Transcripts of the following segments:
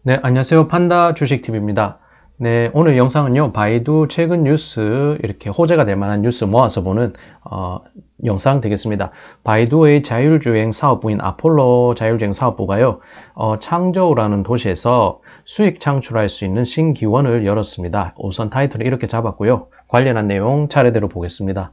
네, 안녕하세요. 판다 주식TV입니다. 네, 오늘 영상은요, 바이두 최근 뉴스, 이렇게 호재가 될 만한 뉴스 모아서 보는, 영상 되겠습니다. 바이두의 자율주행 사업부인 아폴로 자율주행 사업부가요, 창저우라는 도시에서 수익 창출할 수 있는 신기원을 열었습니다. 우선 타이틀을 이렇게 잡았고요. 관련한 내용 차례대로 보겠습니다.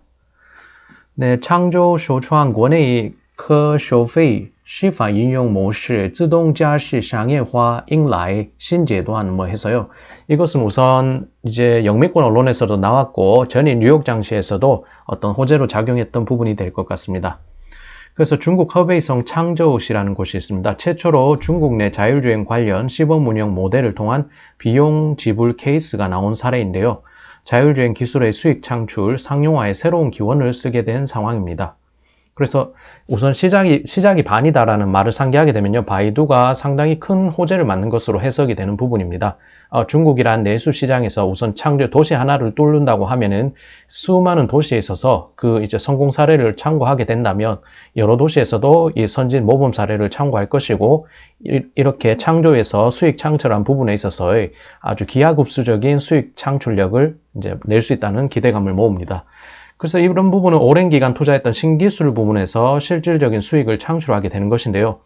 네, 창저우 쇼추한国内可收费示范应用模式自动驾驶商业化迎来新阶段뭐 해서요. 이것은 우선 이제 영미권 언론에서도 나왔고 전일 뉴욕 장시에서도 어떤 호재로 작용했던 부분이 될 것 같습니다. 그래서 중국 허베이성 창저우시라는 곳이 있습니다. 최초로 중국 내 자율주행 관련 시범 운영 모델을 통한 비용 지불 케이스가 나온 사례인데요. 자율주행 기술의 수익 창출, 상용화에 새로운 기원을 쓰게 된 상황입니다. 그래서 우선 시작이 반이다라는 말을 상기하게 되면요. 바이두가 상당히 큰 호재를 맞는 것으로 해석이 되는 부분입니다. 중국이란 내수 시장에서 우선 창조 도시 하나를 뚫는다고 하면은 수많은 도시에 있어서 그 이제 성공 사례를 참고하게 된다면 여러 도시에서도 이 선진 모범 사례를 참고할 것이고 이렇게 창조에서 수익 창출한 부분에 있어서의 아주 기하급수적인 수익 창출력을 이제 낼 수 있다는 기대감을 모읍니다. 그래서 이런 부분은 오랜 기간 투자했던 신기술 부분에서 실질적인 수익을 창출하게 되는 것인데요.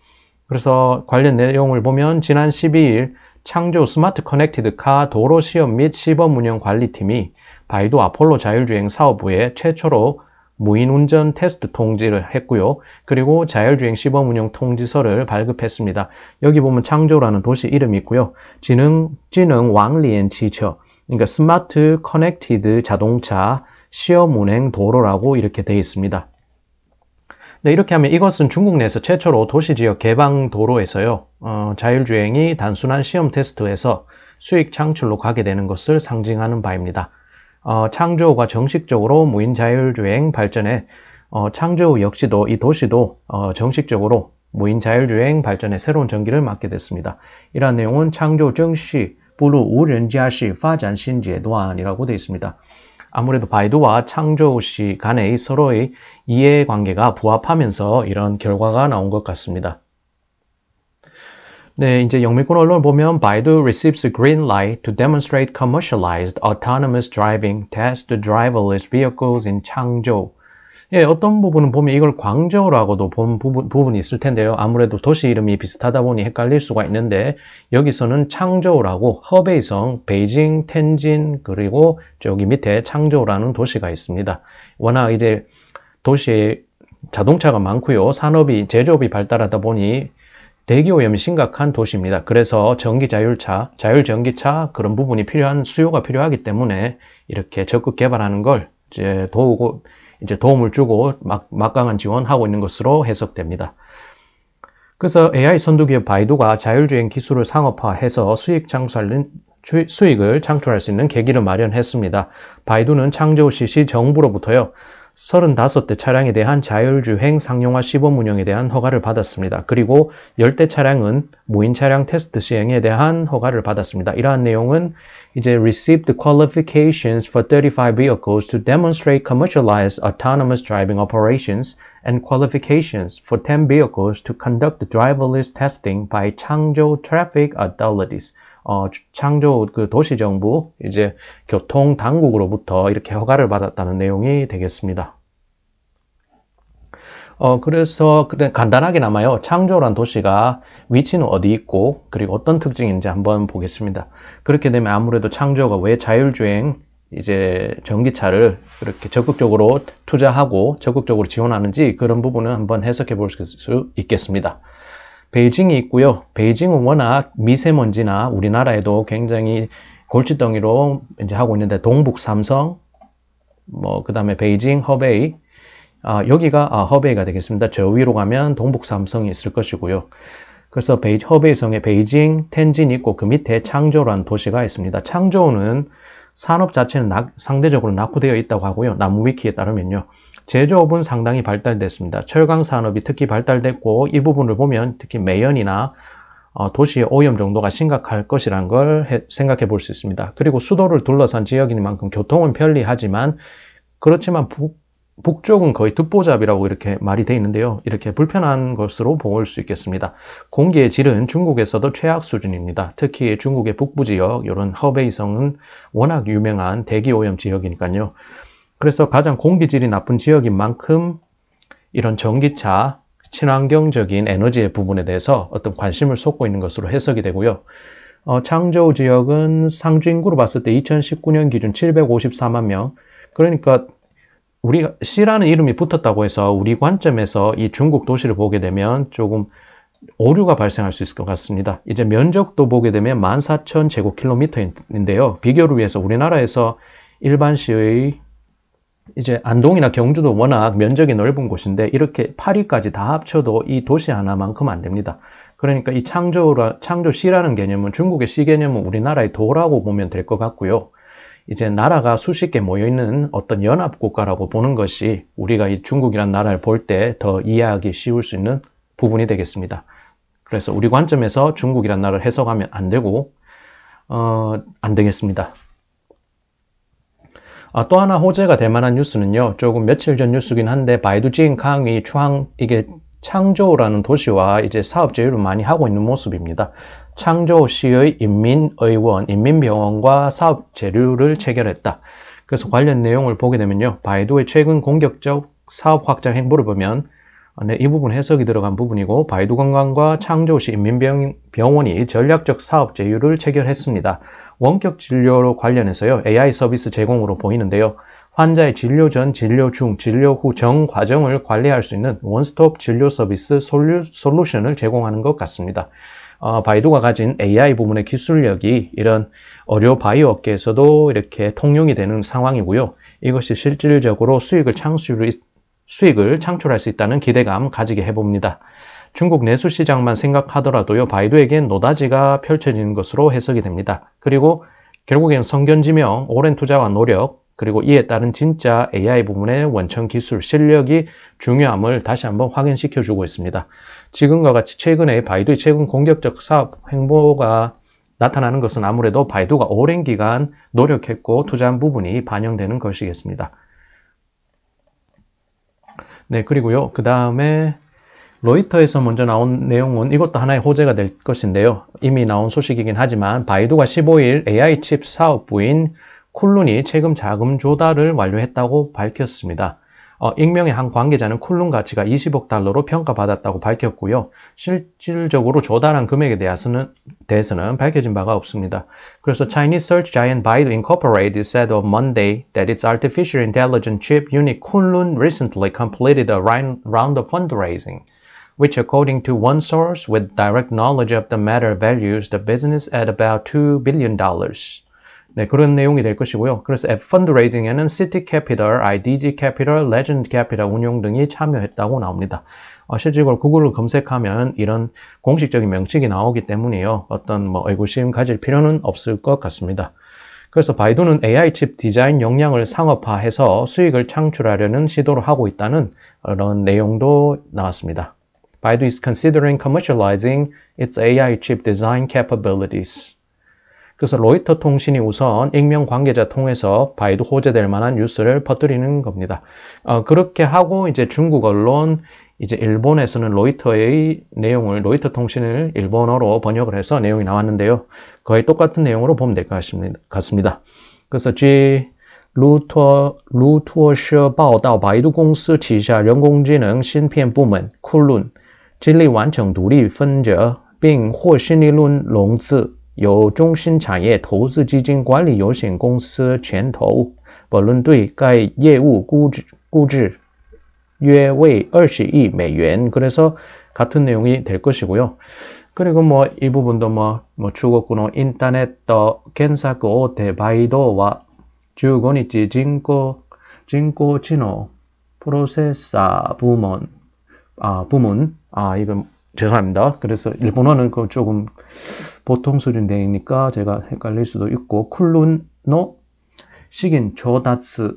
그래서 관련 내용을 보면 지난 12일 창조 스마트 커넥티드 카 도로 시험 및 시범 운영 관리팀이 바이두 아폴로 자율주행 사업부에 최초로 무인 운전 테스트 통지를 했고요. 그리고 자율주행 시범 운영 통지서를 발급했습니다. 여기 보면 창조라는 도시 이름이 있고요. 지능 왕리엔汽车, 그러니까 스마트 커넥티드 자동차 시험 운행 도로라고 이렇게 되어 있습니다. 네, 이렇게 하면 이것은 중국 내에서 최초로 도시지역 개방 도로에서요, 자율주행이 단순한 시험 테스트에서 수익 창출로 가게 되는 것을 상징하는 바입니다. 창조가 정식적으로 무인 자율주행 발전에, 창조 역시도 이 도시도 정식적으로 무인 자율주행 발전에 새로운 전기를 맞게 됐습니다. 이러한 내용은 창조 정시步入无人驾驶发展新阶段이라고 되어 있습니다. 아무래도 바이두와 창조시 간의 서로의 이해관계가 부합하면서 이런 결과가 나온 것 같습니다. 네, 이제 영미권 언론을 보면 바이두 receives a green light to demonstrate commercialized autonomous driving test driverless vehicles in 창조. 예, 어떤 부분은 보면 이걸 광저우라고도 본 부분이 있을 텐데요. 아무래도 도시 이름이 비슷하다 보니 헷갈릴 수가 있는데 여기서는 창저우라고 허베이성, 베이징, 텐진 그리고 저기 밑에 창저우라는 도시가 있습니다. 워낙 이제 도시에 자동차가 많고요. 산업이, 제조업이 발달하다 보니 대기오염이 심각한 도시입니다. 그래서 전기 자율차, 자율전기차 그런 부분이 필요한 수요가 필요하기 때문에 이렇게 적극 개발하는 걸 이제 도움을 주고 막강한 지원하고 있는 것으로 해석됩니다. 그래서 AI 선두기업 바이두가 자율주행 기술을 상업화해서 수익을 창출할 수 있는 계기를 마련했습니다. 바이두는 창저우시 시 정부로부터요. 35대 차량에 대한 자율주행 상용화 시범 운영에 대한 허가를 받았습니다. 그리고 10대 차량은 무인 차량 테스트 시행에 대한 허가를 받았습니다. 이러한 내용은 이제 received qualifications for 35 vehicles to demonstrate commercialized autonomous driving operations and qualifications for 10 vehicles to conduct driverless testing by 창조 Traffic Authorities. 창조 그 도시정부 이제 교통 당국으로부터 이렇게 허가를 받았다는 내용이 되겠습니다. 그래서 간단하게나마요. 창조란 도시가 위치는 어디 있고 그리고 어떤 특징인지 한번 보겠습니다. 그렇게 되면 아무래도 창조가 왜 자율주행 이제 전기차를 그렇게 적극적으로 투자하고 적극적으로 지원하는지 그런 부분은 한번 해석해 볼 수 있겠습니다. 베이징이 있고요. 베이징은 워낙 미세먼지나 우리나라에도 굉장히 골칫덩이로 이제 하고 있는데 동북 삼성, 그 다음에 베이징, 허베이, 여기가 허베이가 되겠습니다. 저 위로 가면 동북 삼성이 있을 것이고요. 그래서 허베이성에 베이징, 텐진이 있고 그 밑에 창조라는 도시가 있습니다. 창조는 산업 자체는 상대적으로 낙후되어 있다고 하고요. 나무위키에 따르면요. 제조업은 상당히 발달됐습니다. 철강 산업이 특히 발달됐고 이 부분을 보면 특히 매연이나 도시의 오염 정도가 심각할 것이라는 걸 생각해 볼 수 있습니다. 그리고 수도를 둘러싼 지역이니만큼 교통은 편리하지만 그렇지만 북쪽은 거의 듣보잡이라고 이렇게 말이 되어 있는데요. 이렇게 불편한 것으로 볼 수 있겠습니다. 공기의 질은 중국에서도 최악 수준입니다. 특히 중국의 북부 지역, 이런 허베이성은 워낙 유명한 대기오염 지역이니까요. 그래서 가장 공기질이 나쁜 지역인 만큼 이런 전기차, 친환경적인 에너지의 부분에 대해서 어떤 관심을 쏟고 있는 것으로 해석이 되고요. 창저우 지역은 상주 인구로 봤을 때 2019년 기준 754만 명. 그러니까 우리가 시라는 이름이 붙었다고 해서 우리 관점에서 이 중국 도시를 보게 되면 조금 오류가 발생할 수 있을 것 같습니다. 이제 면적도 보게 되면 14,000제곱킬로미터인데요. 비교를 위해서 우리나라에서 일반시의 이제 안동이나 경주도 워낙 면적이 넓은 곳인데 이렇게 파리까지 다 합쳐도 이 도시 하나만큼 안 됩니다. 그러니까 이 창조시라는 개념은 중국의 시 개념은 우리나라의 도라고 보면 될 것 같고요. 이제 나라가 수십 개 모여있는 어떤 연합국가라고 보는 것이 우리가 이 중국이라는 나라를 볼 때 더 이해하기 쉬울 수 있는 부분이 되겠습니다. 그래서 우리 관점에서 중국이라는 나라를 해석하면 안 되고 안 되겠습니다. 또 하나 호재가 될 만한 뉴스는요. 조금 며칠 전 뉴스긴 한데 바이두 징캉이 이게 창조라는 도시와 이제 사업 제휴를 많이 하고 있는 모습입니다. 창조시의 인민의원, 인민병원과 사업 제휴를 체결했다. 그래서 관련 내용을 보게 되면요. 바이두의 최근 공격적 사업 확장 행보를 보면 이 부분 해석이 들어간 부분이고 바이두 관광과 창조시 인민병원이 전략적 사업 제휴를 체결했습니다. 원격 진료로 관련해서요. AI 서비스 제공으로 보이는데요. 환자의 진료 전, 진료 중, 진료 후 정 과정을 관리할 수 있는 원스톱 진료 서비스 솔루션을 제공하는 것 같습니다. 바이두가 가진 AI 부분의 기술력이 이런 의료 바이오 업계에서도 이렇게 통용이 되는 상황이고요. 이것이 실질적으로 수익을 창출할 수 있다는 기대감 가지게 해봅니다. 중국 내수 시장만 생각하더라도요. 바이두에겐 노다지가 펼쳐지는 것으로 해석이 됩니다. 그리고 결국엔 성견지명, 오랜 투자와 노력, 그리고 이에 따른 진짜 AI 부분의 원천 기술, 실력이 중요함을 다시 한번 확인시켜주고 있습니다. 지금과 같이 최근에 바이두의 최근 공격적 사업 행보가 나타나는 것은 아무래도 바이두가 오랜 기간 노력했고 투자한 부분이 반영되는 것이겠습니다. 네, 그리고요. 그 다음에 로이터에서 먼저 나온 내용은 이것도 하나의 호재가 될 것인데요. 이미 나온 소식이긴 하지만 바이두가 15일 AI 칩 사업부인 쿤룬이 최근 자금 조달을 완료했다고 밝혔습니다. 익명의 한 관계자는 쿤룬 가치가 20억 달러로 평가받았다고 밝혔고요. 실질적으로 조달한 금액에 대해서는 밝혀진 바가 없습니다. 그래서 Chinese search giant Baidu Incorporated said on Monday that its artificial intelligence chip unit Kunlun recently completed a round of fundraising, which according to one source with direct knowledge of the matter values the business at about $2 billion. 네, 그런 내용이 될 것이고요. 그래서 펀드레이징에는 City Capital, IDG Capital, Legend Capital 운용 등이 참여했다고 나옵니다. 실질적으로 구글을 검색하면 이런 공식적인 명칭이 나오기 때문에요. 어떤 의구심 가질 필요는 없을 것 같습니다. 그래서 바이두는 AI 칩 디자인 역량을 상업화해서 수익을 창출하려는 시도를 하고 있다는 그런 내용도 나왔습니다. Baidu is considering commercializing its AI chip design capabilities. 그래서 로이터 통신이 우선 익명 관계자 통해서 바이두 호재될 만한 뉴스를 퍼뜨리는 겁니다. 그렇게 하고 이제 중국 언론, 이제 일본에서는 로이터의 내용을, 로이터 통신을 일본어로 번역을 해서 내용이 나왔는데요. 거의 똑같은 내용으로 보면 될 것 같습니다. 그래서路透社报道，百度公司旗下人工智能芯片部门库伦尽力完成独立分折，并获新一轮融资。由中芯产业投资基金管理有限公司牵头，本轮对该业务估值约为20亿美元. 그래서 같은 내용이 될 것이고요. 그리고 이 부분도 중국의 인터넷検索大手バイドは15日人工知能プロセッサー部門이건 죄송합니다. 그래서 일본어는 조금 보통 수준 되니까 제가 헷갈릴 수도 있고 쿨룬의 시긴 조다츠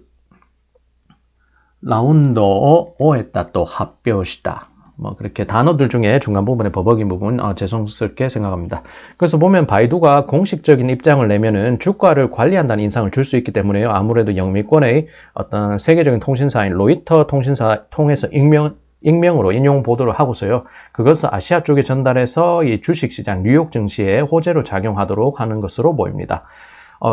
라운드を終えたと発表した. 뭐 그렇게 단어들 중에 중간 부분에 버벅인 부분 죄송스럽게 생각합니다. 그래서 보면 바이두가 공식적인 입장을 내면은 주가를 관리한다는 인상을 줄 수 있기 때문에요. 아무래도 영미권의 어떤 세계적인 통신사인 로이터 통신사 통해서 익명으로 인용 보도를 하고서요. 그것을 아시아 쪽에 전달해서 이 주식시장 뉴욕 증시에 호재로 작용하도록 하는 것으로 보입니다.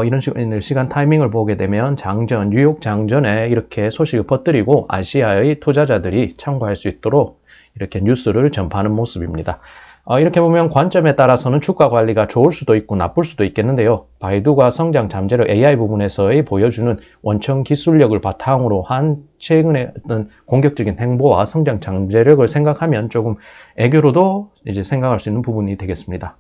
이런 시간 타이밍을 보게 되면 장전, 뉴욕 장전에 이렇게 소식을 퍼뜨리고 아시아의 투자자들이 참고할 수 있도록 이렇게 뉴스를 전파하는 모습입니다. 이렇게 보면 관점에 따라서는 주가 관리가 좋을 수도 있고 나쁠 수도 있겠는데요. 바이두가 성장 잠재력 AI 부분에서의 보여주는 원천 기술력을 바탕으로 한 최근의 어떤 공격적인 행보와 성장 잠재력을 생각하면 조금 애교로도 이제 생각할 수 있는 부분이 되겠습니다.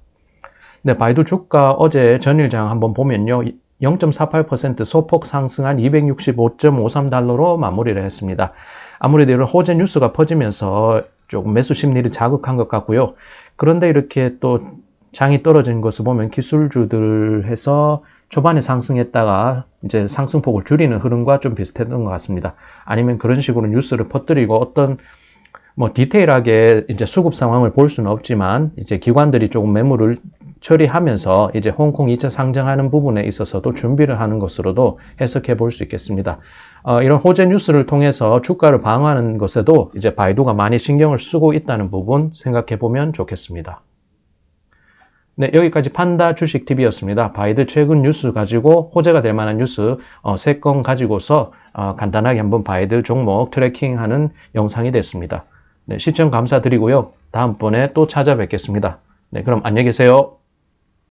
네, 바이두 주가 어제 전일장 한번 보면요. 0.48% 소폭 상승한 265.53달러로 마무리를 했습니다. 아무래도 이런 호재 뉴스가 퍼지면서 조금 매수 심리를 자극한 것 같고요. 그런데 이렇게 또 장이 떨어진 것을 보면 기술주들 해서 초반에 상승했다가 이제 상승폭을 줄이는 흐름과 좀 비슷했던 것 같습니다. 아니면 그런 식으로 뉴스를 퍼뜨리고 어떤 뭐 디테일하게 이제 수급 상황을 볼 수는 없지만 이제 기관들이 조금 매물을 처리하면서 이제 홍콩 2차 상장하는 부분에 있어서도 준비를 하는 것으로도 해석해 볼 수 있겠습니다. 이런 호재 뉴스를 통해서 주가를 방어하는 것에도 이제 바이두가 많이 신경을 쓰고 있다는 부분 생각해 보면 좋겠습니다. 네, 여기까지 판다 주식TV였습니다. 바이두 최근 뉴스 가지고 호재가 될 만한 뉴스 3건 가지고서 간단하게 한번 바이두 종목 트래킹하는 영상이 됐습니다. 네, 시청 감사드리고요. 다음번에 또 찾아뵙겠습니다. 네, 그럼 안녕히 계세요.